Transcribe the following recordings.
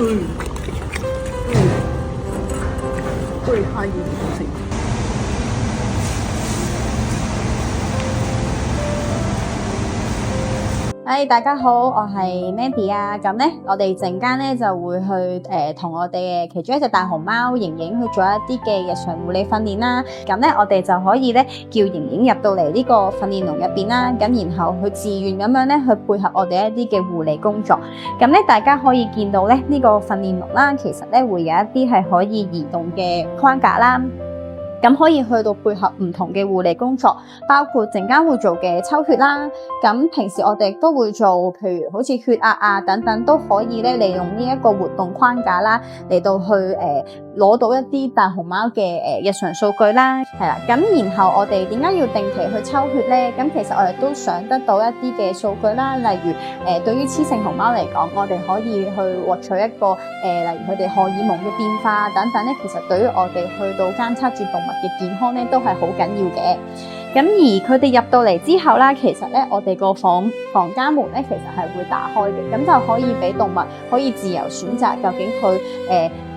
对他有点兴趣。大家好，我係 Mandy 啊。咁咧，我哋陣間咧就會去同我哋嘅其中一隻大熊貓瑩瑩去做一啲嘅日常護理訓練啦。咁咧，我哋就可以咧叫瑩瑩入到嚟呢個訓練籠入邊啦。咁然後去自願咁樣咧去配合我哋一啲嘅護理工作。咁咧，大家可以見到咧呢個訓練籠啦，其實咧會有一啲係可以移動嘅框架啦。咁可以去到配合唔同嘅護理工作，包括陣間會做嘅抽血啦。咁平時我哋都會做，譬如好似血壓啊等等，都可以咧利用呢一個活動框架啦，嚟到去攞到一啲大熊貓嘅日常數據啦。係啦，咁然後我哋點解要定期去抽血咧？咁其實我哋都想得到一啲嘅數據啦，例如對於雌性熊貓嚟講，我哋可以去獲取一個例如佢哋荷爾蒙嘅變化等等咧，其實對於我哋去到監測住動物嘅健康咧都係好緊要嘅。咁而佢哋入到嚟之後啦，其實咧我哋個房間門咧其實係會打開嘅，咁就可以俾動物可以自由選擇究竟佢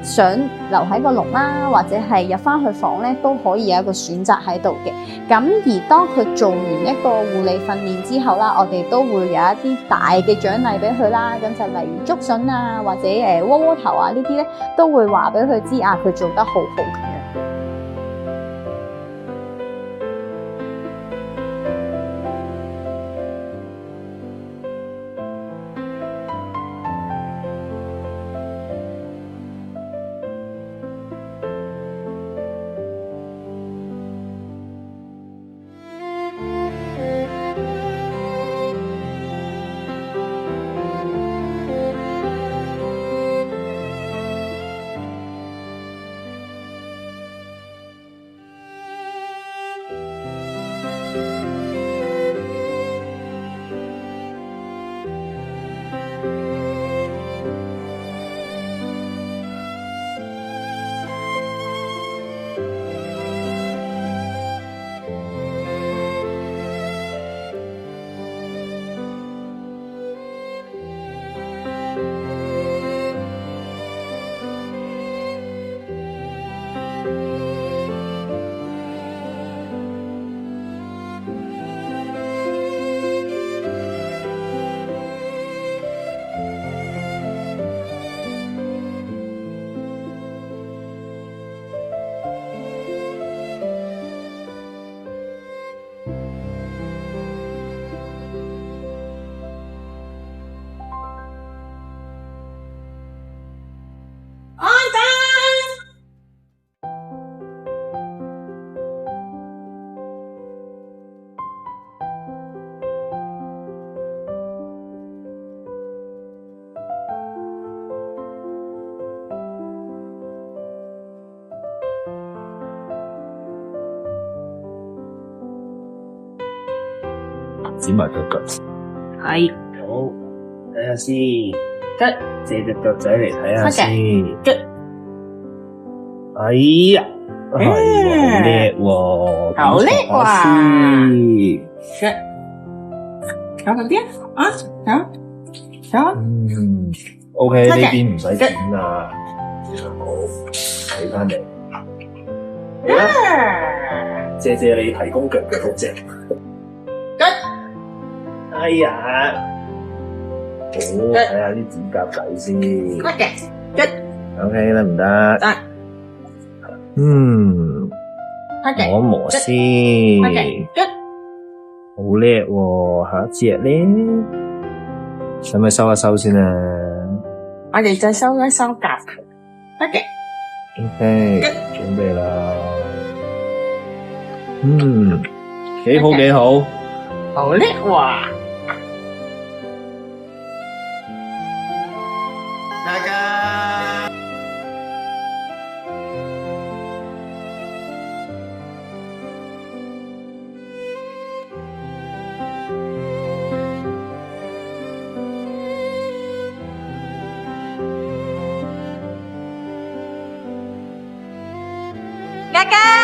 想留喺個籠啦，或者係入翻去房咧都可以有一個選擇喺度嘅。咁而當佢做完一個護理訓練之後啦，我哋都會有一啲大嘅獎勵俾佢啦。咁就例如竹筍啊，或者窩窩頭啊呢啲咧，都會話俾佢知啊，佢做得好好咁樣。剪埋腳腳，係好睇下先，借隻腳仔嚟睇下先。哎呀，係喎，好叻喎，好叻喎。搞緊啲啊！搞OK，呢邊唔使剪啦，好睇翻嚟。謝謝你提供腳腳好正。哎呀，好睇下啲指甲仔先。OK 得唔得？摸一摸先。好叻喎，下一隻咧，使唔使收一收先啊？我哋再收一收甲。OK，準備啦。幾好幾好。好叻喎！大家嘎嘎。